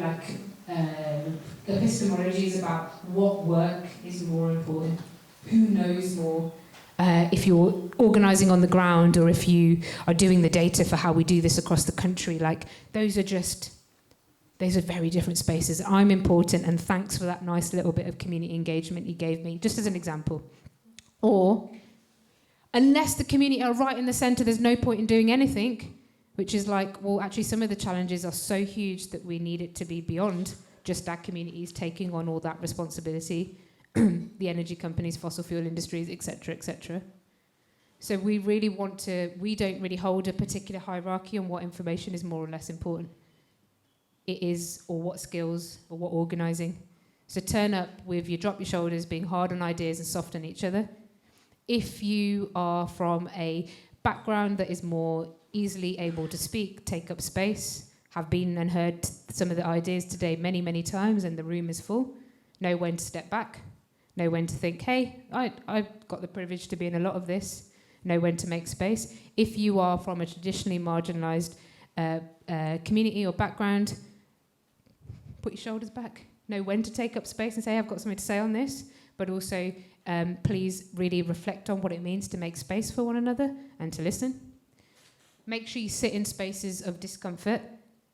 epistemologies about what work is more important, who knows more. If you're organising on the ground, or if you are doing the data for how we do this across the country, those are very different spaces. I'm important, and thanks for that nice little bit of community engagement you gave me, just as an example. Or, unless the community are right in the centre, there's no point in doing anything, which is actually some of the challenges are so huge that we need it to be beyond just our communities taking on all that responsibility, the energy companies, fossil fuel industries, etc., etc. So we don't really hold a particular hierarchy on what information is more or less important. It is, or what skills, or what organising. So turn up with your drop your shoulders, being hard on ideas and soft on each other. If you are from a background that is more easily able to speak, take up space, have been and heard some of the ideas today many, many times, and the room is full, know when to step back, know when to think, hey, I've got the privilege to be in a lot of this, know when to make space. If you are from a traditionally marginalised community or background, put your shoulders back, know when to take up space and say, I've got something to say on this, but also please really reflect on what it means to make space for one another and to listen. Make sure you sit in spaces of discomfort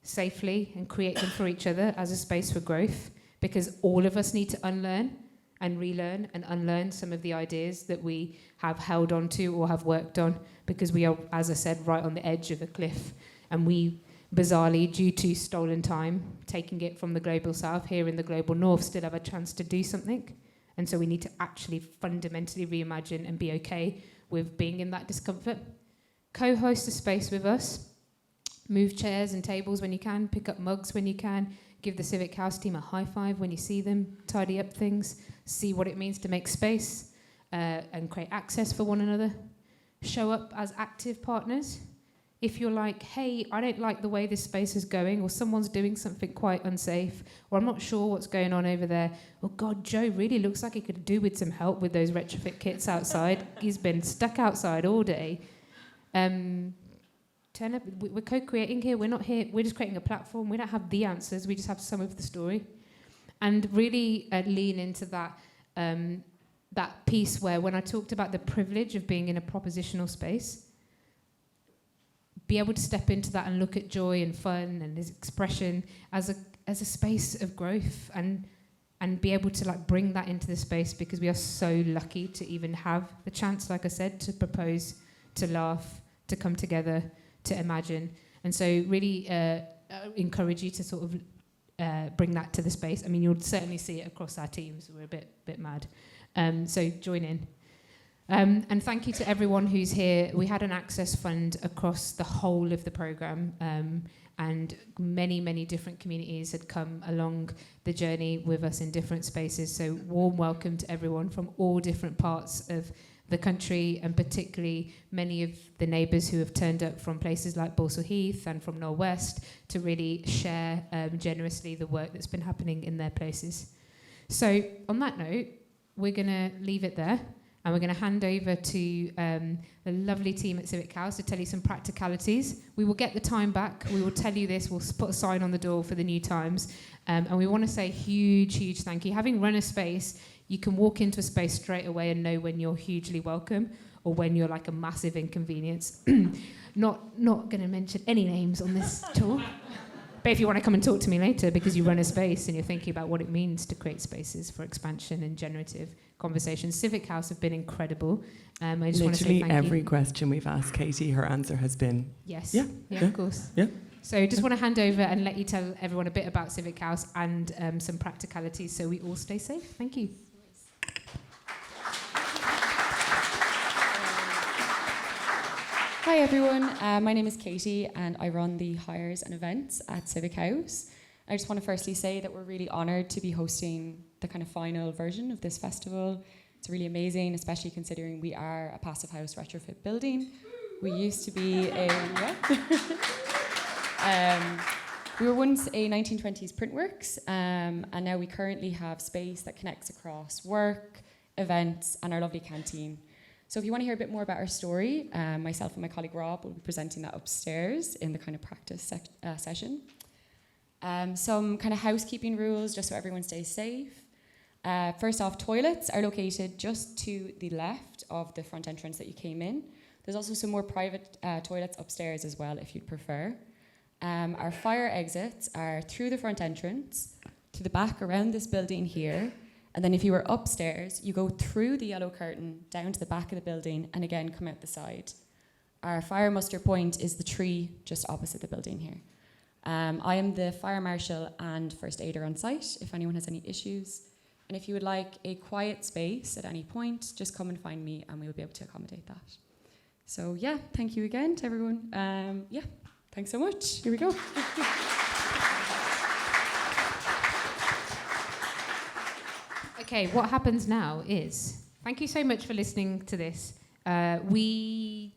safely and create them for each other as a space for growth, because all of us need to unlearn and relearn and unlearn some of the ideas that we have held on to or have worked on, because we are, as I said, right on the edge of a cliff, and we bizarrely, due to stolen time, taking it from the global south here in the global north, still have a chance to do something. And so we need to actually fundamentally reimagine and be okay with being in that discomfort. Co-host a space with us. Move chairs and tables when you can. Pick up mugs when you can. Give the Civic House team a high five when you see them. Tidy up things. See what it means to make space and create access for one another. Show up as active partners. if you're like, hey, I don't like the way this space is going, or someone's doing something quite unsafe, or I'm not sure what's going on over there, oh God, Joe really looks like he could do with some help with those retrofit kits outside. He's been stuck outside all day. Turn up. We're co-creating here. We're not here. We're just creating a platform. We don't have the answers. We just have some of the story. And really lean into that that piece where when I talked about the privilege of being in a propositional space, be able to step into that and look at joy and fun and his expression as a space of growth and be able to like bring that into the space, because we are so lucky to even have the chance, like I said, to propose, to laugh, to come together, to imagine. And so really encourage you to sort of bring that to the space. I mean, you'll certainly see it across our teams. We're a bit mad. So join in. And thank you to everyone who's here. We had an access fund across the whole of the programme, and many different communities had come along the journey with us in different spaces. So warm welcome to everyone from all different parts of the country, and particularly many of the neighbours who have turned up from places like Balsall Heath and from North West to really share generously the work that's been happening in their places. So on that note, we're going to leave it there. And we're going to hand over to the lovely team at Civic House to tell you some practicalities. We will get the time back. We will tell you this. We'll put a sign on the door for the new times. And we want to say huge thank you. Having run a space, you can walk into a space straight away and know when you're hugely welcome or when you're like a massive inconvenience. Not going to mention any names on this tour. But if you want to come and talk to me later because you run a space and you're thinking about what it means to create spaces for expansion and generative conversations, Civic House have been incredible. I just want to say thank you. Literally every question we've asked Katie, her answer has been yes. Yeah, of course. Yeah. So just want to hand over and let you tell everyone a bit about Civic House and some practicalities so we all stay safe. Thank you. Hi everyone, my name is Katie and I run the hires and events at Civic House. I just want to firstly say that we're really honoured to be hosting the kind of final version of this festival. It's really amazing, especially considering we are a passive house retrofit building. We used to be we were once a 1920s printworks, and now we currently have space that connects across work, events, and our lovely canteen. So if you want to hear a bit more about our story, myself and my colleague Rob will be presenting that upstairs in the kind of practice session. Some kind of housekeeping rules, just so everyone stays safe. First off, toilets are located just to the left of the front entrance that you came in. There's also some more private toilets upstairs as well, if you'd prefer. Our fire exits are through the front entrance, to the back around this building here, and then if you were upstairs, you go through the yellow curtain, down to the back of the building, and again come out the side. Our fire muster point is the tree just opposite the building here. I am the fire marshal and first aider on site, if anyone has any issues. And if you would like a quiet space at any point, just come and find me and we will be able to accommodate that. So yeah, thank you again to everyone. Thanks so much. Here we go. Okay, what happens now is, thank you so much for listening to this. We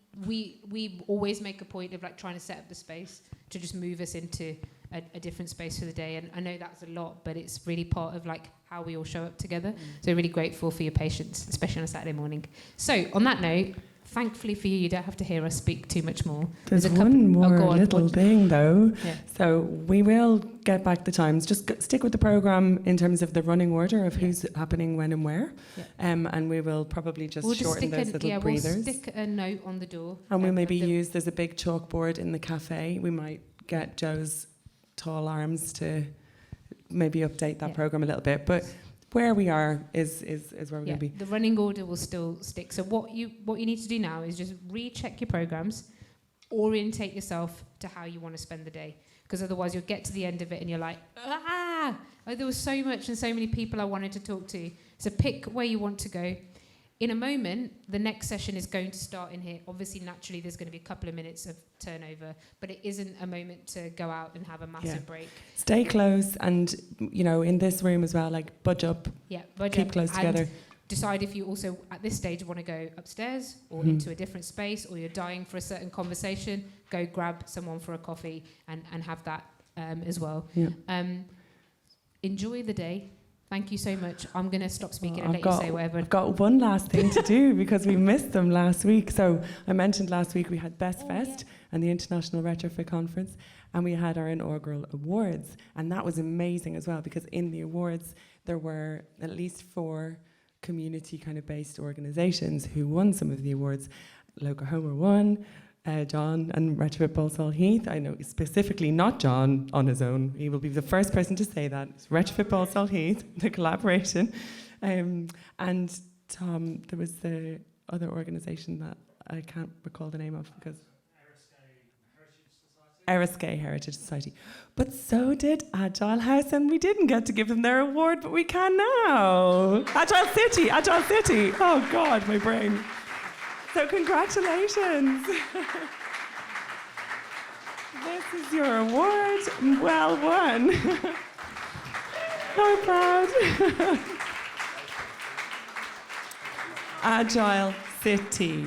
always make a point of like trying to set up the space to just move us into a different space for the day, and I know that's a lot, but it's really part of like how we all show up together. So we're really grateful for your patience, especially on a Saturday morning. So on that note, thankfully for you, you don't have to hear us speak too much more. There's one more little thing though. Yeah. So we will get back the times. Just stick with the programme in terms of the running order of who's happening when and where. Yeah. And we will probably just shorten those little breathers. We'll stick a note on the door. And we'll maybe use, there's a big chalkboard in the cafe. We might get Joe's tall arms to maybe update that programme a little bit. But where we are is where we're going to be. The running order will still stick. So what you need to do now is just recheck your programmes, orientate yourself to how you want to spend the day. Because otherwise you'll get to the end of it and you're like, there was so much and so many people I wanted to talk to. So pick where you want to go. In a moment, the next session is going to start in here. Obviously, naturally, there's going to be a couple of minutes of turnover, but it isn't a moment to go out and have a massive break. Stay close, and in this room as well, like budge up. Yeah, budge keep up. close together. decide if you also, at this stage, want to go upstairs or into a different space, or you're dying for a certain conversation, go grab someone for a coffee and have that as well. Yeah. Enjoy the day. Thank you so much. I'm going to stop speaking and let you say whatever. I've got one last thing to do because we missed them last week. So I mentioned last week we had Best Fest and the International Retrofit Conference, and we had our inaugural awards. And that was amazing as well, because in the awards there were at least 4 community kind of based organisations who won some of the awards. Local Homer won, John and Retrofit Balsall Heath. I know specifically not John on his own. He will be the first person to say that. It's Retrofit Balsall Heath, the collaboration. And Tom, there was the other organisation that I can't recall the name of because... Eriskay Heritage Society. But so did Agile House, and we didn't get to give them their award, but we can now. Agile City. Oh God, my brain. So congratulations. This is your award. Well won. So proud. Agile City.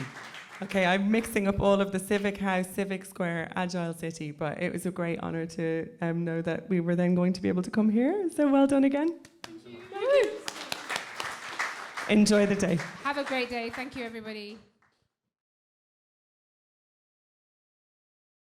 Okay, I'm mixing up all of the Civic House, Civic Square, Agile City, but it was a great honour to know that we were then going to be able to come here. So well done again. Thank you. Enjoy the day. Have a great day. Thank you, everybody.